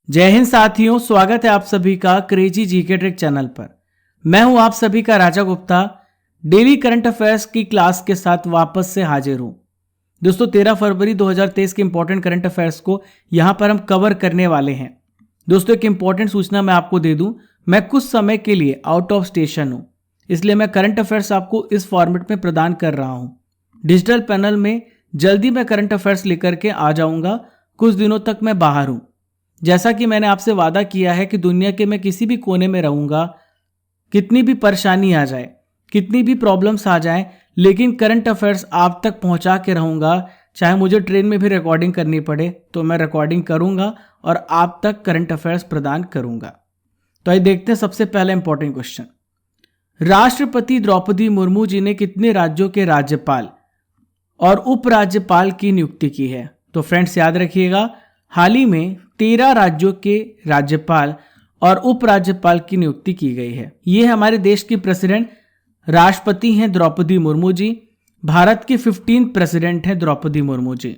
जय हिंद साथियों, स्वागत है आप सभी का क्रेजी जीके ट्रिक चैनल पर। मैं हूं आप सभी का राजा गुप्ता। डेली करंट अफेयर्स की क्लास के साथ वापस से हाजिर हूं। दोस्तों 13 फरवरी 2023 के इंपॉर्टेंट करंट अफेयर्स को यहां पर हम कवर करने वाले हैं। दोस्तों एक इंपॉर्टेंट सूचना मैं आपको दे दूं, मैं कुछ समय के लिए आउट ऑफ स्टेशन हूं, इसलिए मैं करंट अफेयर्स आपको इस फॉर्मेट में प्रदान कर रहा हूं। डिजिटल पैनल में जल्दी मैं करंट अफेयर्स लेकर के आ जाऊंगा। कुछ दिनों तक मैं बाहर हूं। जैसा कि मैंने आपसे वादा किया है कि दुनिया के मैं किसी भी कोने में रहूंगा, कितनी भी परेशानी आ जाए, कितनी भी प्रॉब्लम्स आ जाए, लेकिन करंट अफेयर्स आप तक पहुंचा के रहूंगा। चाहे मुझे ट्रेन में भी रिकॉर्डिंग करनी पड़े तो मैं रिकॉर्डिंग करूंगा और आप तक करंट अफेयर्स प्रदान करूंगा। तो आइए देखते हैं सबसे पहला इंपॉर्टेंट क्वेश्चन। राष्ट्रपति द्रौपदी मुर्मू जी ने कितने राज्यों के राज्यपाल और उपराज्यपाल की नियुक्ति की है? तो फ्रेंड्स याद रखिएगा, हाल ही में 13 राज्यों के राज्यपाल और उपराज्यपाल की नियुक्ति की गई है। ये हमारे देश की प्रेसिडेंट राष्ट्रपति हैं द्रौपदी मुर्मू जी। भारत के 15 प्रेसिडेंट हैं द्रौपदी मुर्मू जी।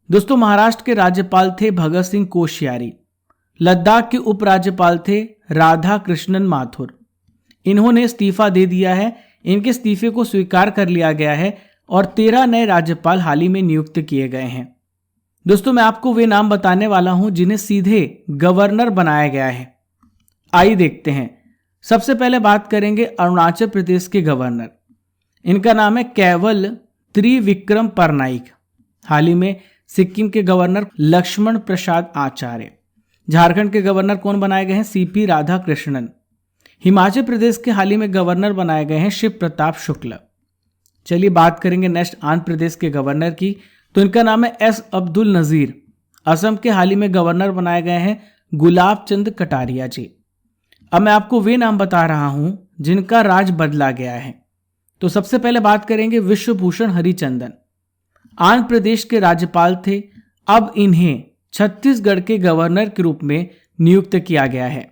दोस्तों महाराष्ट्र के राज्यपाल थे भगत सिंह कोश्यारी। लद्दाख के उपराज्यपाल थे राधा कृष्णन माथुर। इन्होंने इस्तीफा दे दिया है। इनके इस्तीफे को स्वीकार कर लिया गया है और 13 नए राज्यपाल हाल ही में नियुक्त किए गए हैं। दोस्तों मैं आपको वे नाम बताने वाला हूं जिन्हें सीधे गवर्नर बनाया गया है। आइए देखते हैं। सबसे पहले बात करेंगे अरुणाचल प्रदेश के गवर्नर। इनका नाम है केवल त्रिविक्रम परनाइक। हाल ही में सिक्किम के गवर्नर लक्ष्मण प्रसाद आचार्य। झारखंड के गवर्नर कौन बनाए गए हैं? सीपी राधाकृष्णन। हिमाचल प्रदेश के हाल ही में गवर्नर बनाए गए हैं शिव प्रताप शुक्ल। चलिए बात करेंगे नेक्स्ट आंध्र प्रदेश के गवर्नर की। तो इनका नाम है एस अब्दुल नजीर। असम के हाल ही में गवर्नर बनाए गए हैं गुलाब चंद कटारिया जी। अब मैं आपको वे नाम बता रहा हूं जिनका राज बदला गया है। तो सबसे पहले बात करेंगे विश्वभूषण हरिचंदन। आंध्र प्रदेश के राज्यपाल थे। अब इन्हें छत्तीसगढ़ के गवर्नर के रूप में नियुक्त किया गया है।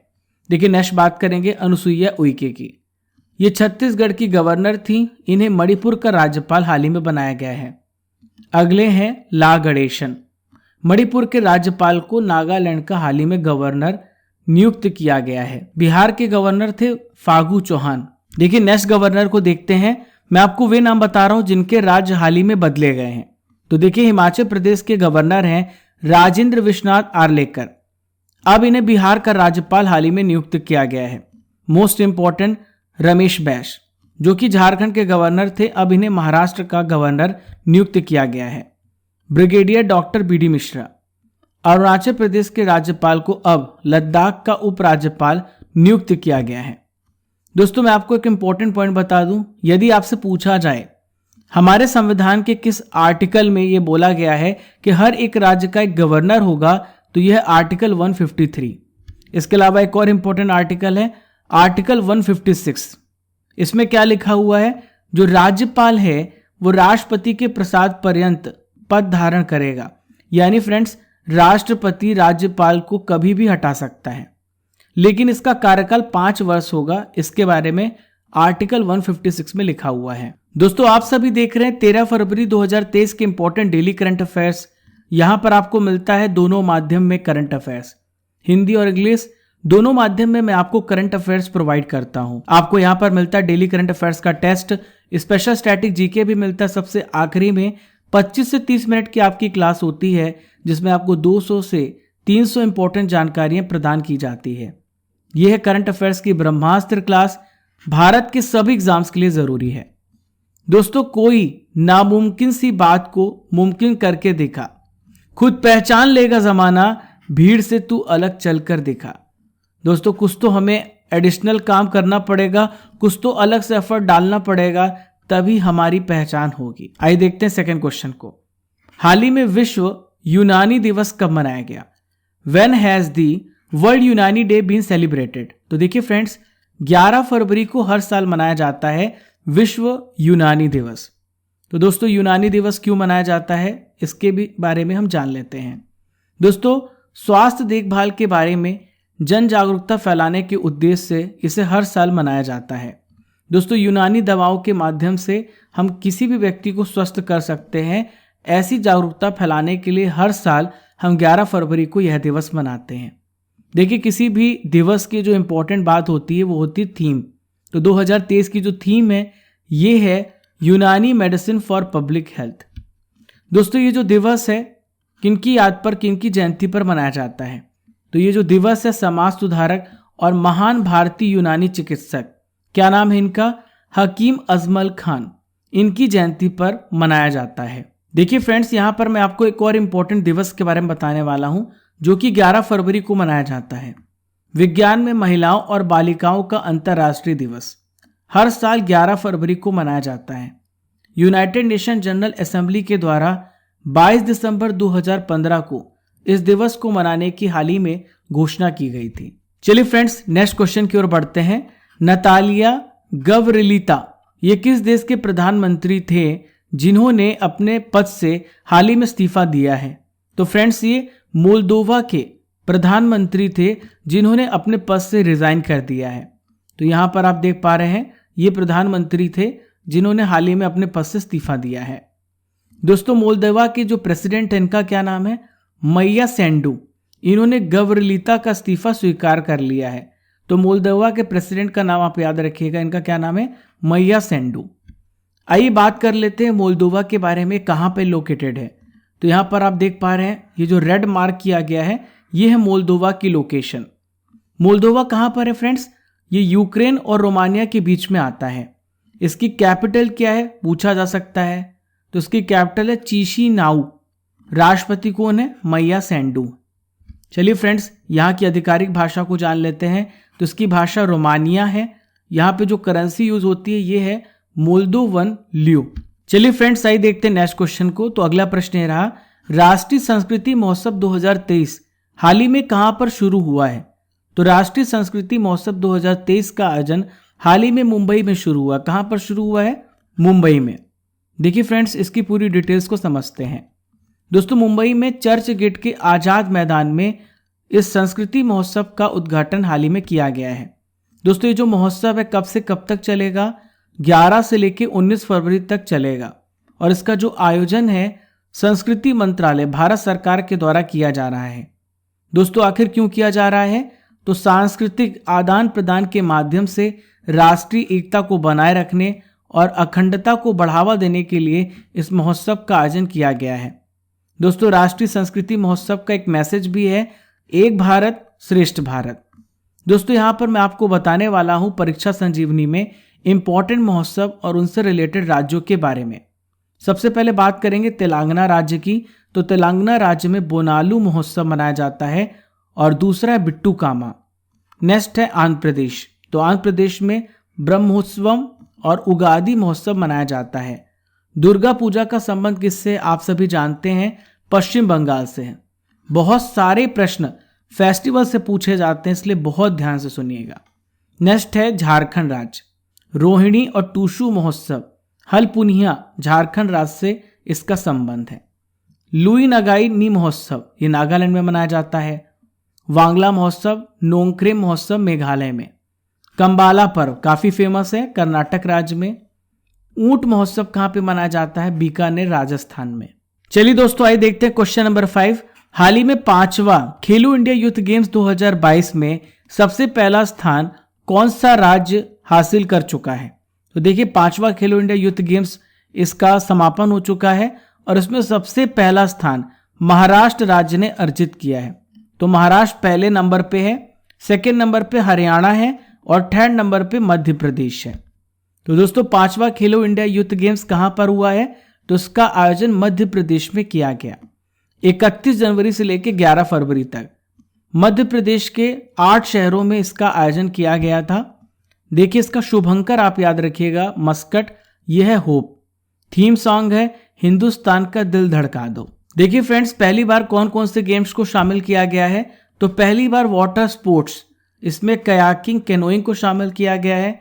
देखिए नेक्स्ट बात करेंगे अनुसुईया उइके की। ये छत्तीसगढ़ की गवर्नर थी। इन्हें मणिपुर का राज्यपाल हाल ही में बनाया गया है। अगले हैं ला गणेशन। मणिपुर के राज्यपाल को नागालैंड का हाल ही में गवर्नर नियुक्त किया गया है। बिहार के गवर्नर थे फागू चौहान। देखिए नेक्स्ट गवर्नर को देखते हैं। मैं आपको वे नाम बता रहा हूं जिनके राज्य हाल ही में बदले गए हैं। तो देखिए हिमाचल प्रदेश के गवर्नर हैं राजेंद्र विश्वनाथ आर्लेकर। अब इन्हें बिहार का राज्यपाल हाल ही में नियुक्त किया गया है। मोस्ट इंपॉर्टेंट रमेश बैस जो कि झारखंड के गवर्नर थे, अब इन्हें महाराष्ट्र का गवर्नर नियुक्त किया गया है। Brigadier doctor BD Mishra. Arunachal Pradesh के राज्यपाल को अब लद्दाख का उपराज्यपाल नियुक्त किया गया है। दोस्तों मैं आपको एक इंपॉर्टेंट पॉइंट बता दूं, यदि आपसे पूछा जाए हमारे संविधान के किस आर्टिकल में यह बोला गया है कि हर एक राज्य का एक गवर्नर होगा, तो यह आर्टिकल 153। इसके अलावा एक और इंपॉर्टेंट आर्टिकल है आर्टिकल 156। इसमें क्या लिखा हुआ है? जो राज्यपाल है वो राष्ट्रपति के प्रसाद पर्यंत पद धारण करेगा। यानी फ्रेंड्स राष्ट्रपति राज्यपाल को कभी भी हटा सकता है, लेकिन इसका कार्यकाल 5 वर्ष होगा। इसके बारे में आर्टिकल 156 में लिखा हुआ है। दोस्तों आप सभी देख रहे हैं 13 फरवरी 2023 के इंपॉर्टेंट डेली करंट अफेयर्स। यहां पर आपको मिलता है दोनों माध्यम में करंट अफेयर्स, हिंदी और इंग्लिश दोनों माध्यम में मैं आपको करंट अफेयर्स प्रोवाइड करता हूं। आपको यहां पर मिलता है डेली करंट अफेयर्स का टेस्ट, स्पेशल स्टैटिक जीके भी मिलता है। सबसे आखिरी में 25 से 30 मिनट की आपकी क्लास होती है जिसमें आपको 200 से 300 इंपॉर्टेंट जानकारियां प्रदान की जाती है। यह है करंट अफेयर्स की ब्रह्मास्त्र क्लास, भारत के सभी एग्जाम्स के लिए जरूरी है। दोस्तों कोई नामुमकिन सी बात को मुमकिन करके दिखा, खुद पहचान लेगा जमाना, भीड़ से तू अलग चलकर दिखा। दोस्तों कुछ तो हमें एडिशनल काम करना पड़ेगा, कुछ तो अलग से एफर्ट डालना पड़ेगा, तभी हमारी पहचान होगी। आइए देखते हैं सेकंड क्वेश्चन को। हाल ही में विश्व यूनानी दिवस कब मनाया गया? व्हेन हैज दी वर्ल्ड यूनानी डे बीन सेलिब्रेटेड? तो देखिए फ्रेंड्स 11 फरवरी को हर साल मनाया जाता है विश्व यूनानी दिवस। तो दोस्तों यूनानी दिवस क्यों मनाया जाता है इसके भी बारे में हम जान लेते हैं। दोस्तों स्वास्थ्य देखभाल के बारे में जन जागरूकता फैलाने के उद्देश्य से इसे हर साल मनाया जाता है। दोस्तों यूनानी दवाओं के माध्यम से हम किसी भी व्यक्ति को स्वस्थ कर सकते हैं। ऐसी जागरूकता फैलाने के लिए हर साल हम 11 फरवरी को यह दिवस मनाते हैं। देखिए किसी भी दिवस की जो इम्पोर्टेंट बात होती है वो होती है थीम। तो 2023 की जो थीम है ये है यूनानी मेडिसिन फॉर पब्लिक हेल्थ। दोस्तों ये जो दिवस है किनकी याद पर, किनकी जयंती पर मनाया जाता है? तो ये जो दिवस है समाज सुधारक और महान भारतीय यूनानी चिकित्सक, क्या नाम है इनका? हकीम अजमल खान, इनकी जयंती पर मनाया जाता है। देखिए फ्रेंड्स, यहाँ पर मैं आपको एक और इम्पोर्टेंट दिवस के बारे में बताने वाला हूँ जो कि 11 फरवरी को मनाया जाता है। विज्ञान में महिलाओं और बालिकाओं का अंतर्राष्ट्रीय दिवस हर साल 11 फरवरी को मनाया जाता है। यूनाइटेड नेशन जनरल असेंबली के द्वारा 22 दिसंबर 2015 को इस दिवस को मनाने की हाल ही में घोषणा की गई थी। चलिए फ्रेंड्स, नेक्स्ट क्वेश्चन की ओर बढ़ते हैं। नतालिया गवरिलिता ये किस देश के प्रधानमंत्री थे जिन्होंने अपने पद से हाल ही में इस्तीफा दिया है? तो फ्रेंड्स ये मोल्दोवा के प्रधानमंत्री थे जिन्होंने अपने पद से रिजाइन कर दिया है। तो यहाँ पर आप देख पा रहे हैं ये प्रधानमंत्री थे जिन्होंने हाल ही में अपने पद से इस्तीफा दिया है। दोस्तों मोल्दोवा के जो प्रेसिडेंट है इनका क्या नाम है? मैया सेंडू। इन्होंने गवरिलिता का इस्तीफा स्वीकार कर लिया है। तो मोल्दोवा के प्रेसिडेंट का नाम आप याद रखिएगा, इनका क्या नाम है? मैया सेंडू। आइए बात कर लेते हैं मोल्दोवा के बारे में, कहाँ पे लोकेटेड है। तो यहाँ पर आप देख पा रहे हैं ये जो रेड मार्क किया गया है ये है मोल्दोवा की लोकेशन। मोल्दोवा कहाँ पर है फ्रेंड्स? ये यूक्रेन और रोमानिया के बीच में आता है। इसकी कैपिटल क्या है पूछा जा सकता है। तो इसकी कैपिटल है चिशिनाउ। राष्ट्रपति कौन है? मैया सेंडू। चलिए फ्रेंड्स, यहाँ की आधिकारिक भाषा को जान लेते हैं। तो इसकी भाषा रोमानिया है। यहाँ पे जो करेंसी यूज होती है ये है मोल्दोवन ल्यू। चलिए फ्रेंड्स, आइए देखते हैं नेक्स्ट क्वेश्चन को। तो अगला प्रश्न ये रहा, राष्ट्रीय संस्कृति महोत्सव 2023 हाल ही में कहाँ पर शुरू हुआ है? तो राष्ट्रीय संस्कृति महोत्सव 2023 का आयोजन हाल ही में मुंबई में शुरू हुआ। कहाँ पर शुरू हुआ है? मुंबई में। देखिए फ्रेंड्स, इसकी पूरी डिटेल्स को समझते हैं। दोस्तों मुंबई में चर्च गेट के आजाद मैदान में इस संस्कृति महोत्सव का उद्घाटन हाल ही में किया गया है। दोस्तों ये जो महोत्सव है कब से कब तक चलेगा? 11 से लेकर 19 फरवरी तक चलेगा। और इसका जो आयोजन है संस्कृति मंत्रालय भारत सरकार के द्वारा किया जा रहा है। दोस्तों आखिर क्यों किया जा रहा है? तो सांस्कृतिक आदान प्रदान के माध्यम से राष्ट्रीय एकता को बनाए रखने और अखंडता को बढ़ावा देने के लिए इस महोत्सव का आयोजन किया गया है। दोस्तों राष्ट्रीय संस्कृति महोत्सव का एक मैसेज भी है, एक भारत श्रेष्ठ भारत। दोस्तों यहाँ पर मैं आपको बताने वाला हूँ परीक्षा संजीवनी में इंपॉर्टेंट महोत्सव और उनसे रिलेटेड राज्यों के बारे में। सबसे पहले बात करेंगे तेलंगाना राज्य की। तो तेलंगाना राज्य में बोनालू महोत्सव मनाया जाता है और दूसरा है बिट्टू कामा। नेक्स्ट है आंध्र प्रदेश। तो आंध्र प्रदेश में ब्रह्मोत्सवम और उगादि महोत्सव मनाया जाता है। दुर्गा पूजा का संबंध किससे आप सभी जानते हैं? पश्चिम बंगाल से है। बहुत सारे प्रश्न फेस्टिवल से पूछे जाते हैं इसलिए बहुत ध्यान से सुनिएगा। नेक्स्ट है झारखंड राज्य। रोहिणी और टूसू महोत्सव हलपुनिया झारखंड राज्य से इसका संबंध है। लुई नगाई नी महोत्सव ये नागालैंड में मनाया जाता है। वांगला महोत्सव नोंगक्रेम महोत्सव मेघालय में। कंबाला पर्व काफी फेमस है कर्नाटक राज्य में। ऊंट महोत्सव कहाँ पे मनाया जाता है? बीकानेर राजस्थान में। चलिए दोस्तों आइए देखते हैं क्वेश्चन नंबर 5। हाल ही में 5वां खेलो इंडिया यूथ गेम्स 2022 में सबसे पहला स्थान कौन सा राज्य हासिल कर चुका है? तो देखिए 5वां खेलो इंडिया यूथ गेम्स इसका समापन हो चुका है और इसमें सबसे पहला स्थान महाराष्ट्र राज्य ने अर्जित किया है। तो महाराष्ट्र पहले नंबर पे है, सेकेंड नंबर पे हरियाणा है और थर्ड नंबर पे मध्य प्रदेश है। तो दोस्तों 5वां खेलो इंडिया यूथ गेम्स कहां पर हुआ है? तो इसका आयोजन मध्य प्रदेश में किया गया 31 जनवरी से लेकर 11 फरवरी तक। मध्य प्रदेश के 8 शहरों में इसका आयोजन किया गया था। देखिए इसका शुभंकर आप याद रखिएगा मस्कट, यह है होप। थीम सॉन्ग है हिंदुस्तान का दिल धड़का दो। देखिए फ्रेंड्स, पहली बार कौन कौन से गेम्स को शामिल किया गया है? तो पहली बार वाटर स्पोर्ट्स, इसमें कयाकिंग कैनोइंग को शामिल किया गया है।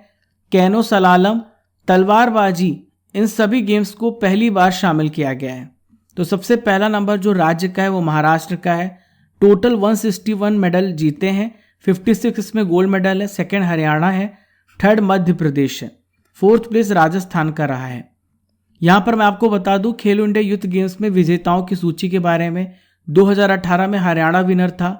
कैनो सलालम, तलवारबाजी, इन सभी गेम्स को पहली बार शामिल किया गया है। तो सबसे पहला नंबर जो राज्य का है वो महाराष्ट्र का है। टोटल 161 मेडल जीते हैं, 56 इसमें गोल्ड मेडल है। सेकेंड हरियाणा है, थर्ड मध्य प्रदेश है, फोर्थ प्लेस राजस्थान का रहा है। यहाँ पर मैं आपको बता दूं खेलो इंडिया यूथ गेम्स में विजेताओं की सूची के बारे में। 2018 में हरियाणा विनर था,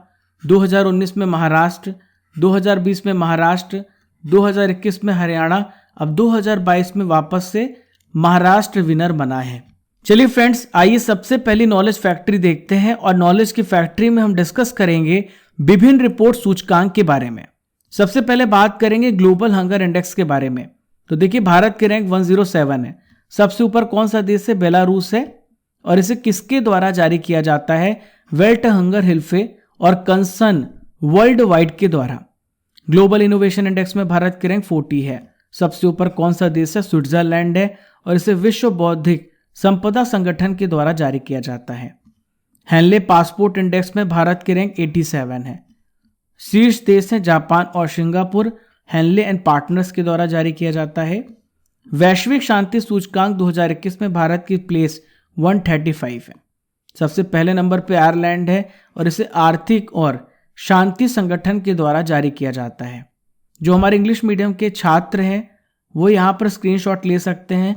2019 में महाराष्ट्र, 2020 में महाराष्ट्र, 2021 में हरियाणा, अब 2022 में वापस से महाराष्ट्र विनर बना है। चलिए फ्रेंड्स, आइए सबसे पहली नॉलेज फैक्ट्री देखते हैं और नॉलेज की फैक्ट्री में हम डिस्कस करेंगे विभिन्न रिपोर्ट सूचकांक के बारे में। सबसे पहले बात करेंगे ग्लोबल हंगर इंडेक्स के बारे में। तो देखिए, भारत के रैंक 107 है। सबसे ऊपर कौन सा देश है? बेलारूस है। और इसे किसके द्वारा जारी किया जाता है? वेल्ट हंगर हिल्फे और कंसन वर्ल्ड वाइड के द्वारा। ग्लोबल इनोवेशन इंडेक्स में भारत की रैंक 40 है। सबसे ऊपर कौन सा देश है? स्विट्जरलैंड है और इसे विश्व बौद्धिक संपदा संगठन के द्वारा जारी किया जाता है। हेनले पासपोर्ट इंडेक्स में भारत की रैंक 87 है। शीर्ष देश हैं जापान और सिंगापुर। हेनले एंड पार्टनर्स के द्वारा जारी किया जाता है। वैश्विक शांति सूचकांक 2021 में भारत की प्लेस 135 है। सबसे पहले नंबर पे आयरलैंड है और इसे आर्थिक और शांति संगठन के द्वारा जारी किया जाता है। जो हमारे इंग्लिश मीडियम के छात्र हैं वो यहाँ पर स्क्रीनशॉट ले सकते हैं।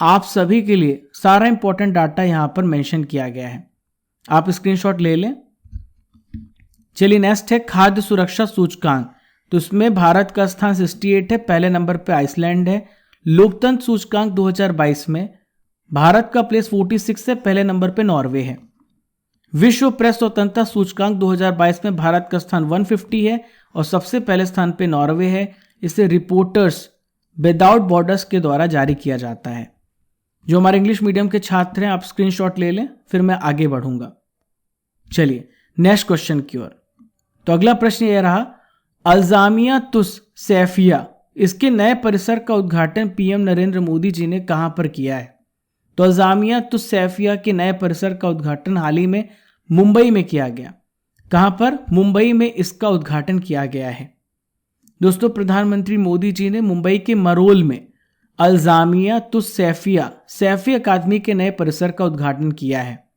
आप सभी के लिए सारा इंपॉर्टेंट डाटा यहाँ पर मेंशन किया गया है, आप स्क्रीनशॉट ले लें। चलिए नेक्स्ट है खाद्य सुरक्षा सूचकांक। तो इसमें भारत का स्थान 68 है। पहले नंबर पे आइसलैंड है। लोकतंत्र सूचकांक 2022 में भारत का प्लेस 46 है। पहले नंबर पे नॉर्वे है। विश्व प्रेस स्वतंत्रता सूचकांक 2022 में भारत का स्थान 150 है और सबसे पहले स्थान पे नॉर्वे है। इसे रिपोर्टर्स विदाउट बॉर्डर्स के द्वारा जारी किया जाता है। जो हमारे इंग्लिश मीडियम के छात्र हैं आप स्क्रीनशॉट ले लें, फिर मैं आगे बढ़ूंगा। चलिए नेक्स्ट क्वेश्चन की ओर। तो अगला प्रश्न यह रहा, अल्जामिया तुस सैफिया, इसके नए परिसर का उद्घाटन पीएम नरेंद्र मोदी जी ने कहां पर किया है? तो अल्जामिया तुस सैफिया के नए परिसर का उद्घाटन हाल ही में मुंबई में किया गया। कहां पर? मुंबई में इसका उद्घाटन किया गया है। दोस्तों, प्रधानमंत्री मोदी जी ने मुंबई के मरोल में अल्जामिया तुस सैफिया सैफी अकादमी के नए परिसर का उद्घाटन किया है।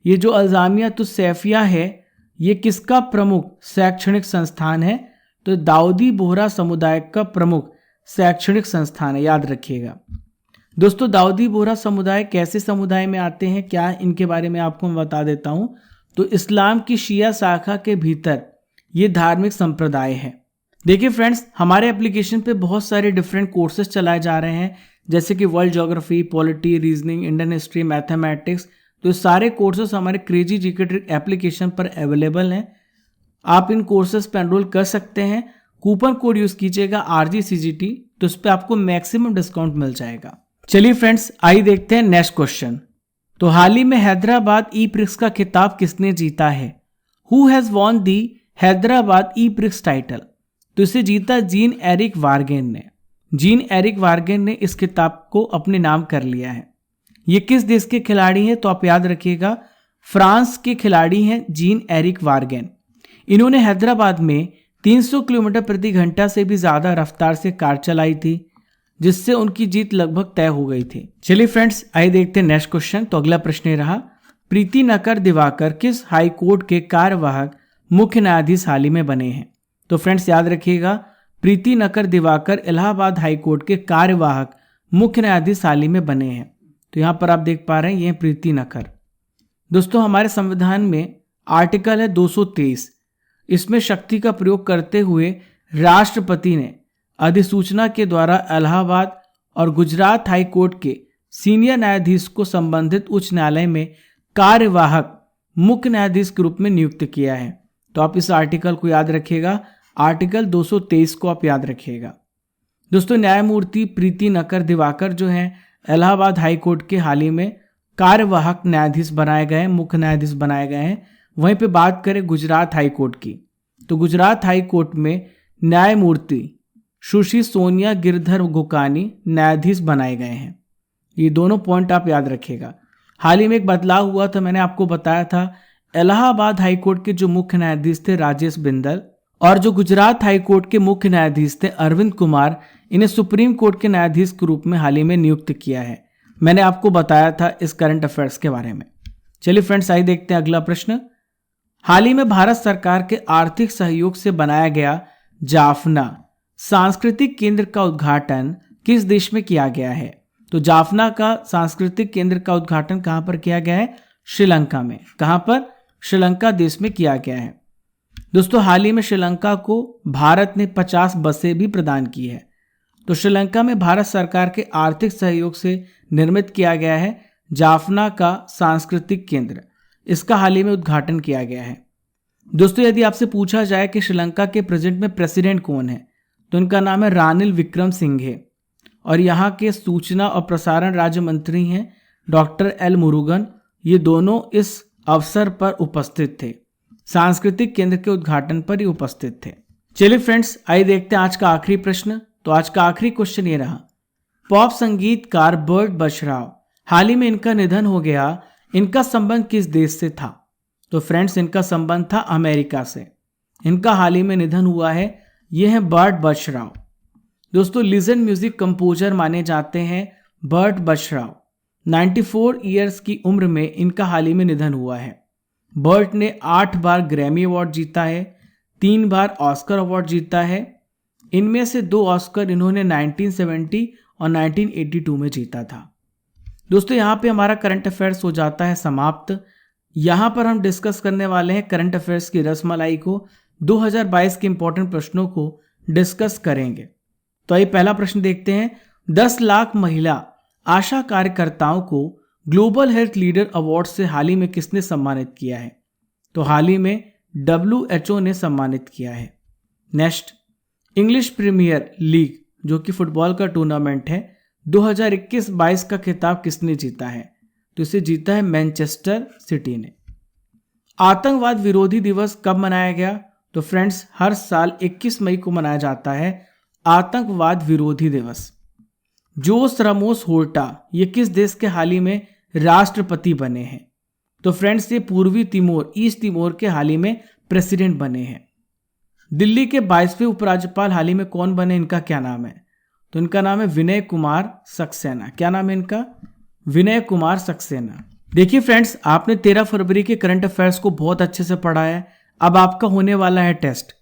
ये जो अल्जामिया तुस सैफिया है ये किसका प्रमुख शैक्षणिक संस्थान है? तो दाऊदी बोहरा समुदाय का प्रमुख शैक्षणिक संस्थान है, याद रखिएगा। दोस्तों, दाऊदी बोहरा समुदाय कैसे समुदाय में आते हैं, क्या इनके बारे में आपको मैं बता देता हूं। तो इस्लाम की शिया शाखा के भीतर ये धार्मिक संप्रदाय है। देखिए फ्रेंड्स, हमारे एप्लीकेशन पे बहुत सारे डिफरेंट कोर्सेज चलाए जा रहे हैं, जैसे कि world geography, polity, reasoning, Indian history, mathematics. तो ये सारे कोर्सेज हमारे क्रेजी जीके ट्रिक एप्लीकेशन पर अवेलेबल हैं। आप इन कोर्सेज पर एनरोल कर सकते हैं। कूपन कोड यूज कीजिएगा RGCGT, तो इस पर आपको मैक्सिमम डिस्काउंट मिल जाएगा। चलिए फ्रेंड्स, आइए देखते हैं नेक्स्ट क्वेश्चन। तो हाल ही में हैदराबाद ई-प्रिक्स का खिताब किसने जीता है? Who has won the Hyderabad E-Prix title? तो इसे जीता जीन एरिक वार्गेन ने। जीन एरिक वार्गेन ने इस खिताब को अपने नाम कर लिया है। ये किस देश के खिलाड़ी हैं? तो आप याद रखिएगा, फ्रांस के खिलाड़ी हैं जीन एरिक वार्गेन। इन्होंने हैदराबाद में 300 किलोमीटर प्रति घंटा से भी ज्यादा रफ्तार से कार चलाई थी, जिससे उनकी जीत लगभग तय हो गई थी। चलिए फ्रेंड्स, आइए देखते हैं नेक्स्ट क्वेश्चन। तो अगला प्रश्न ये रहा, प्रीति नकर दिवाकर किस हाई कोर्ट के कार्यवाहक मुख्य न्यायाधीश हाल ही में बने हैं? तो फ्रेंड्स याद रखिएगा, प्रीति नकर दिवाकर इलाहाबाद हाई कोर्ट के कार्यवाहक मुख्य न्यायाधीश हाल ही में बने हैं। तो यहाँ पर आप देख पा रहे हैं ये प्रीति नकर। दोस्तों, हमारे संविधान में आर्टिकल है 223। इसमें शक्ति का प्रयोग करते हुए राष्ट्रपति ने अधिसूचना के द्वारा इलाहाबाद और गुजरात हाई कोर्ट के सीनियर न्यायाधीश को संबंधित उच्च न्यायालय में कार्यवाहक मुख्य न्यायाधीश के रूप में नियुक्त किया है। तो आप इस आर्टिकल को याद रखिएगा, आर्टिकल 223 को आप याद रखिएगा। दोस्तों, न्यायमूर्ति प्रीति नकर दिवाकर जो हैं इलाहाबाद हाई कोर्ट के हाल ही में कार्यवाहक न्यायाधीश बनाए गए हैं, मुख्य न्यायाधीश बनाए गए हैं। वहीं पे बात करें गुजरात हाई कोर्ट की, तो गुजरात हाई कोर्ट में न्यायमूर्ति सुश्री सोनिया गिरधर गोकानी न्यायाधीश बनाए गए हैं। ये दोनों पॉइंट आप याद रखिएगा। हाल ही में एक बदलाव हुआ था, मैंने आपको बताया था। इलाहाबाद हाई कोर्ट के जो मुख्य न्यायाधीश थे राजेश बिंदल, और जो गुजरात हाई कोर्ट के मुख्य न्यायाधीश थे अरविंद कुमार, इन्हें सुप्रीम कोर्ट के न्यायाधीश के रूप में हाल ही में नियुक्त किया है। मैंने आपको बताया था इस करंट अफेयर्स के बारे में। चलिए फ्रेंड्स, आइए देखते हैं अगला प्रश्न। हाल ही में भारत सरकार के आर्थिक सहयोग से बनाया गया जाफना सांस्कृतिक केंद्र का उद्घाटन किस देश में किया गया है? तो जाफना का सांस्कृतिक केंद्र का उद्घाटन कहां पर किया गया है? श्रीलंका में। कहां पर? श्रीलंका देश में किया गया है। दोस्तों हाल ही में श्रीलंका को भारत ने 50 बसें भी प्रदान की है। तो श्रीलंका में भारत सरकार के आर्थिक सहयोग से निर्मित किया गया है जाफना का सांस्कृतिक केंद्र। इसका हाल ही में उद्घाटन किया गया है। दोस्तों यदि आपसे पूछा जाए कि श्रीलंका के प्रेजेंट में प्रेसिडेंट कौन है, तो इनका नाम है रानिल विक्रमसिंघे और यहाँ के सूचना और प्रसारण राज्य मंत्री हैं डॉक्टर एल मुरुगन। ये दोनों इस अवसर पर उपस्थित थे, सांस्कृतिक केंद्र के उद्घाटन पर ही उपस्थित थे। चलिए फ्रेंड्स, आइए देखते हैं आज का आखिरी प्रश्न। तो आज का आखिरी क्वेश्चन ये रहा, पॉप संगीतकार बर्ट बशराव, हाल ही में इनका निधन हो गया, इनका संबंध किस देश से था? तो फ्रेंड्स इनका संबंध था अमेरिका से। इनका हाल ही में निधन हुआ है, ये है बर्ट बशराव। दोस्तों लिजेंड म्यूजिक कंपोजर माने जाते हैं बर्ट बशराव। 94 ईयर्स की उम्र में इनका हाल ही में निधन हुआ है। बर्ट ने 8 बार ग्रैमी अवार्ड जीता है, 3 बार ऑस्कर अवार्ड जीता है। इनमें से 2 ऑस्कर इन्होंने 1970 और 1982 में जीता था। दोस्तों यहाँ पे हमारा करंट अफेयर्स हो जाता है समाप्त। यहाँ पर हम डिस्कस करने वाले हैं करंट अफेयर्स की रसमलाई को, 2022 के इंपॉर्टेंट प्रश्नों को डिस्कस करेंगे। तो आइए पहला प्रश्न देखते हैं, 10 लाख महिला आशा कार्यकर्ताओं को ग्लोबल हेल्थ लीडर अवार्ड से हाल ही में किसने सम्मानित किया है? तो हाल ही में WHO ने सम्मानित किया है। नेक्स्ट, इंग्लिश प्रीमियर लीग जो कि फुटबॉल का टूर्नामेंट है, 2021-22 का खिताब किसने जीता है? तो इसे जीता है मैनचेस्टर सिटी ने। आतंकवाद विरोधी दिवस कब मनाया गया? तो फ्रेंड्स हर साल 21 मई को मनाया जाता है आतंकवाद विरोधी दिवस। जोस रामोस होर्टा ये किस देश के हाल ही में राष्ट्रपति बने हैं? तो फ्रेंड्स ये पूर्वी तिमोर, ईस्ट तिमोर के हाल ही में प्रेसिडेंट बने हैं। दिल्ली के 22वें उपराज्यपाल हाल ही में कौन बने, इनका क्या नाम है? तो इनका नाम है विनय कुमार सक्सेना। क्या नाम है इनका? विनय कुमार सक्सेना। देखिए फ्रेंड्स, आपने 13 फरवरी के करंट अफेयर्स को बहुत अच्छे से पढ़ा है। अब आपका होने वाला है टेस्ट,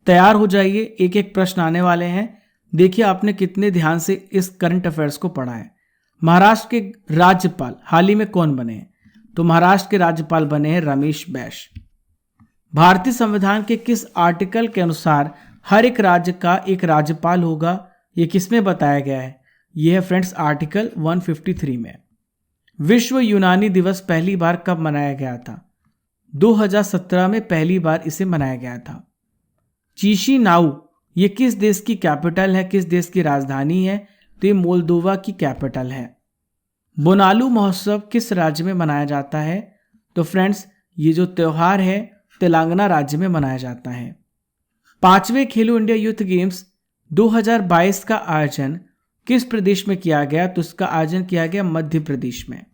तैयार हो जाइए, एक एक प्रश्न आने वाले हैं। देखिए आपने कितने ध्यान से इस करंट अफेयर्स को पढ़ा है। महाराष्ट्र के राज्यपाल हाल ही में कौन बने हैं? तो महाराष्ट्र के राज्यपाल बने हैं रमेश बैस। भारतीय संविधान के किस आर्टिकल के अनुसार हर एक राज्य का एक राज्यपाल होगा? ये किसमें बताया गया है? यह है फ्रेंड्स आर्टिकल 153 में। विश्व यूनानी दिवस पहली बार कब मनाया गया था? 2017 में पहली बार इसे मनाया गया था। चिशिनाउ ये किस देश की कैपिटल है, किस देश की राजधानी है? तो ये मोल्दोवा की कैपिटल है। बोनालू महोत्सव किस राज्य में मनाया जाता है? तो फ्रेंड्स ये जो त्योहार है तेलंगाना राज्य में मनाया जाता है। 5वें खेलो इंडिया यूथ गेम्स 2022 का आयोजन किस प्रदेश में किया गया? तो इसका आयोजन किया गया मध्य प्रदेश में।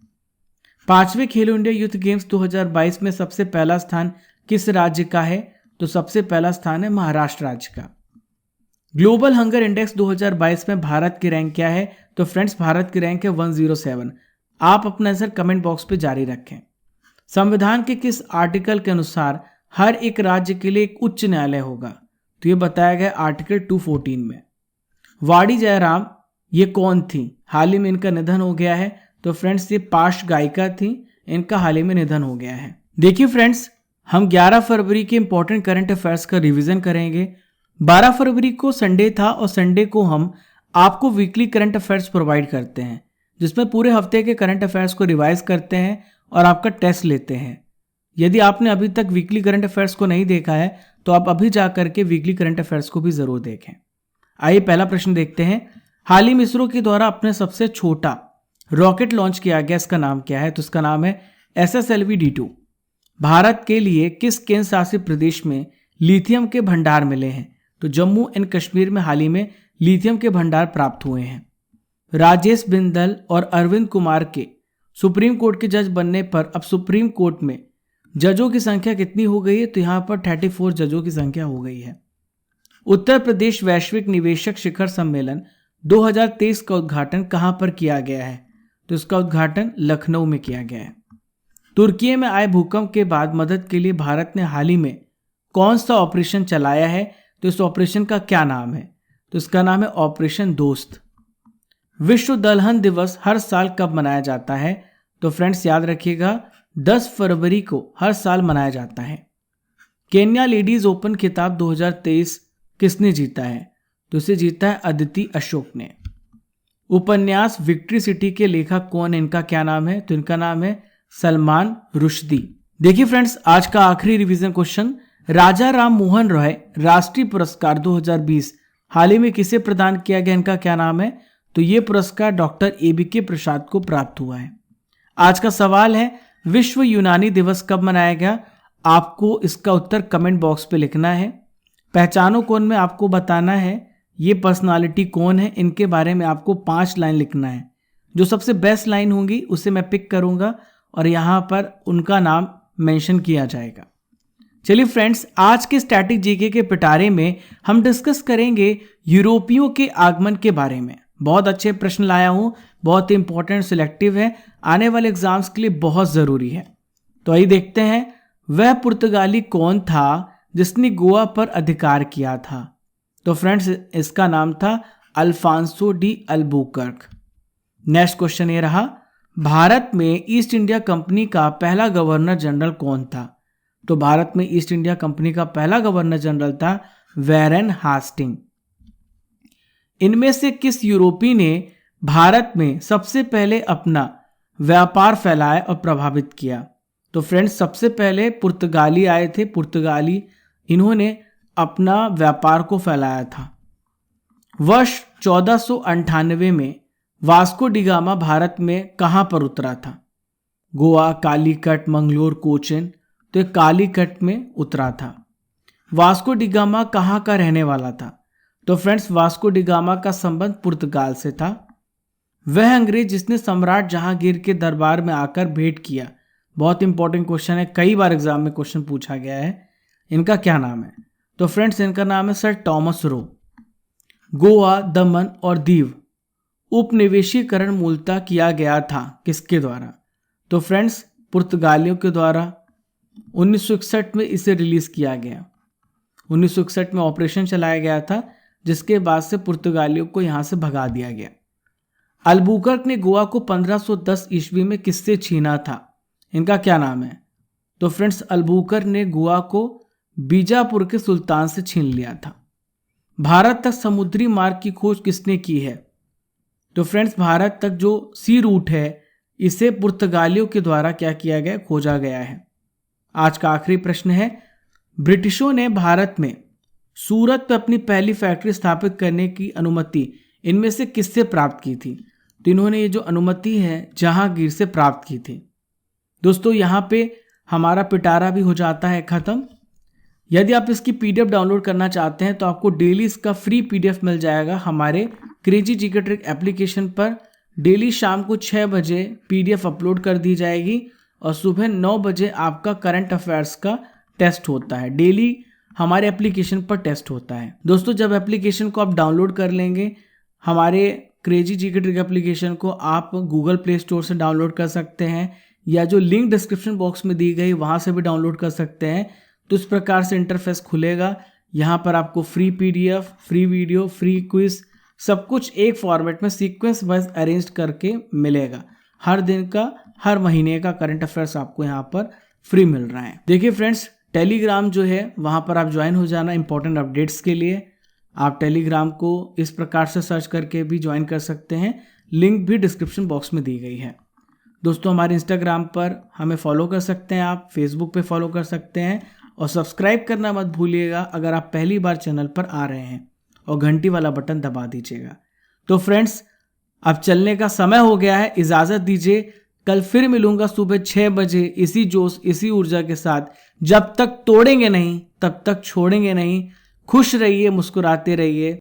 5वें खेलो इंडिया यूथ गेम्स 2022 में सबसे पहला स्थान किस राज्य का है? तो सबसे पहला स्थान है महाराष्ट्र राज्य का। ग्लोबल हंगर इंडेक्स 2022 में भारत की रैंक क्या है? तो फ्रेंड्स भारत की रैंक है 107। आप अपना आंसर कमेंट बॉक्स पे जारी रखें। संविधान के किस आर्टिकल के अनुसार हर एक राज्य के लिए एक उच्च न्यायालय होगा? तो ये बताया गया आर्टिकल 214 में। वाड़ी जयराम ये कौन थी? हाल ही में इनका निधन हो गया है। तो फ्रेंड्स ये पार्श्व गायिका थी, इनका हाल ही में निधन हो गया है। देखिए फ्रेंड्स, हम 11 फरवरी के इंपॉर्टेंट करंट अफेयर्स का रिवीजन करेंगे। 12 फरवरी को संडे था और संडे को हम आपको वीकली करंट अफेयर्स प्रोवाइड करते हैं, जिसमें पूरे हफ्ते के करंट अफेयर्स को रिवाइज करते हैं और आपका टेस्ट लेते हैं। यदि आपने अभी तक वीकली करंट अफेयर्स को नहीं देखा है तो आप अभी जाकर के वीकली करंट अफेयर्स को भी जरूर देखें। आइए पहला प्रश्न देखते हैं। हाल ही में इसरो के द्वारा अपने सबसे छोटा रॉकेट लॉन्च किया गया, इसका नाम क्या है? तो इसका नाम है SSLV-D2। भारत के लिए किस केंद्र शासित प्रदेश में लिथियम के भंडार मिले हैं? तो जम्मू एंड कश्मीर में हाल ही में लिथियम के भंडार प्राप्त हुए हैं। राजेश बिंदल और अरविंद कुमार के सुप्रीम कोर्ट के जज बनने पर अब सुप्रीम कोर्ट में जजों की संख्या कितनी हो गई है? तो यहाँ पर 34 जजों की संख्या हो गई है। उत्तर प्रदेश वैश्विक निवेशक शिखर सम्मेलन 2023 का उद्घाटन कहां पर किया गया है? तो इसका उद्घाटन लखनऊ में किया गया है। तुर्की में आए भूकंप के बाद मदद के लिए भारत ने हाल ही में कौन सा ऑपरेशन चलाया है? तो इस ऑपरेशन का क्या नाम है? तो इसका नाम है ऑपरेशन दोस्त। विश्व दलहन दिवस हर साल कब मनाया जाता है? तो फ्रेंड्स याद रखिएगा 10 फरवरी को हर साल मनाया जाता है। केन्या लेडीज ओपन खिताब 2023 किसने जीता है? तो इसे जीता है अदिति अशोक ने। उपन्यास विक्ट्री सिटी के लेखक कौन है? इनका क्या नाम है? तो इनका नाम है सलमान रुश्दी। देखिए फ्रेंड्स, आज का आखिरी रिवीजन क्वेश्चन, राजा राम मोहन रॉय राष्ट्रीय पुरस्कार 2020 हाल ही में किसे प्रदान किया गया? इनका क्या नाम है? तो ये पुरस्कार डॉक्टर ABK प्रसाद को प्राप्त हुआ है। आज का सवाल है, विश्व यूनानी दिवस कब मनाया गया? आपको इसका उत्तर कमेंट बॉक्स पे लिखना है। पहचानो कौन में आपको बताना है ये पर्सनालिटी कौन है, इनके बारे में आपको 5 लाइन लिखना है। जो सबसे बेस्ट लाइन होंगी उसे मैं पिक करूंगा और यहाँ पर उनका नाम मेंशन किया जाएगा। चलिए फ्रेंड्स, आज के स्टैटिक जीके के पिटारे में हम डिस्कस करेंगे यूरोपियों के आगमन के बारे में। बहुत अच्छे प्रश्न लाया हूं, बहुत ही इंपॉर्टेंट, सिलेक्टिव है, आने वाले एग्जाम्स के लिए बहुत जरूरी है। तो आइए देखते हैं, वह पुर्तगाली कौन था जिसने गोवा पर अधिकार किया था? तो फ्रेंड्स, इसका नाम था Alfonso de Albuquerque. Next question ये रहा, भारत में ईस्ट इंडिया कंपनी का पहला गवर्नर जनरल कौन था? तो भारत में ईस्ट इंडिया कंपनी का पहला गवर्नर जनरल था वैरेन हास्टिंग। इनमें से किस यूरोपी ने भारत में सबसे पहले अपना व्यापार फैलाया और प्रभावित किया? तो फ्रेंड्स, सबसे पहले पुर्तगाली आए थे, पुर्तगाली, इन्होंने अपना व्यापार को फैलाया था। वर्ष 1498 में वास्को डी गामा भारत में कहां पर उतरा था? गोवा, कालीकट, मंगलोर, कोचीन। तो कालीकट में उतरा था। वास्को डी गामा कहां का रहने वाला था? तो फ्रेंड्स, वास्को डी गामा का संबंध पुर्तगाल से था। वह अंग्रेज जिसने सम्राट जहांगीर के दरबार में आकर भेंट किया। बहुत इंपॉर्टेंट क्वेश्चन है, कई बार एग्जाम में क्वेश्चन पूछा गया है। इनका क्या नाम है? तो फ्रेंड्स, इनका नाम है सर टॉमस रो। गोवा, दमन और दीव उपनिवेशीकरण मूलतः किया गया था किसके द्वारा? तो फ्रेंड्स, पुर्तगालियों के द्वारा। 1961 में इसे रिलीज किया गया। 1961 में ऑपरेशन चलाया गया था, जिसके बाद से पुर्तगालियों को यहां से भगा दिया गया। अल्बुकर्क ने गोवा को 1510 ईस्वी में किससे छीना था? इनका क्या नाम है? तो फ्रेंड्स, अल्बुकर्क ने गोवा को बीजापुर के सुल्तान से छीन लिया था। भारत तक समुद्री मार्ग की खोज किसने की है? तो फ्रेंड्स, भारत तक जो सी रूट है इसे पुर्तगालियों के द्वारा क्या किया गया? खोजा गया है। आज का आखिरी प्रश्न है, ब्रिटिशों ने भारत में सूरत पर अपनी पहली फैक्ट्री स्थापित करने की अनुमति इनमें से किससे प्राप्त की थी? तो इन्होंने ये जो अनुमति है जहांगीर से प्राप्त की थी। दोस्तों, यहाँ पे हमारा पिटारा भी हो जाता है खत्म। यदि आप इसकी PDF डाउनलोड करना चाहते हैं तो आपको डेली इसका फ्री PDF मिल जाएगा हमारे क्रेजी जीके ट्रिक एप्लीकेशन पर। डेली शाम को 6 बजे PDF अपलोड कर दी जाएगी और सुबह 9 बजे आपका करंट अफेयर्स का टेस्ट होता है। डेली हमारे एप्लीकेशन पर टेस्ट होता है। दोस्तों, जब एप्लीकेशन को आप डाउनलोड कर लेंगे, हमारे क्रेजी जीके ट्रिक एप्लीकेशन को आप गूगल प्ले स्टोर से डाउनलोड कर सकते हैं या जो लिंक डिस्क्रिप्शन बॉक्स में दी गई वहां से भी डाउनलोड कर सकते हैं। तो इस प्रकार से इंटरफेस खुलेगा। यहाँ पर आपको free PDF, free video, free quiz, सब कुछ एक फॉर्मेट में सीक्वेंस वाइज अरेंज करके मिलेगा। हर दिन का, हर महीने का करंट अफेयर्स आपको यहाँ पर फ्री मिल रहा है। देखिए फ्रेंड्स, टेलीग्राम जो है वहाँ पर आप ज्वाइन हो जाना इंपॉर्टेंट अपडेट्स के लिए। आप टेलीग्राम को इस प्रकार से सर्च करके भी ज्वाइन कर सकते हैं, लिंक भी डिस्क्रिप्शन बॉक्स में दी गई है। दोस्तों, हमारे इंस्टाग्राम पर हमें फॉलो कर सकते हैं, आप फेसबुक पे फॉलो कर सकते हैं और सब्सक्राइब करना मत भूलिएगा अगर आप पहली बार चैनल पर आ रहे हैं, और घंटी वाला बटन दबा दीजिएगा। तो फ्रेंड्स, अब चलने का समय हो गया है, इजाज़त दीजिए। कल फिर मिलूंगा सुबह 6 बजे इसी जोश, इसी ऊर्जा के साथ। जब तक तोड़ेंगे नहीं तब तक छोड़ेंगे नहीं। खुश रहिए, मुस्कुराते रहिए।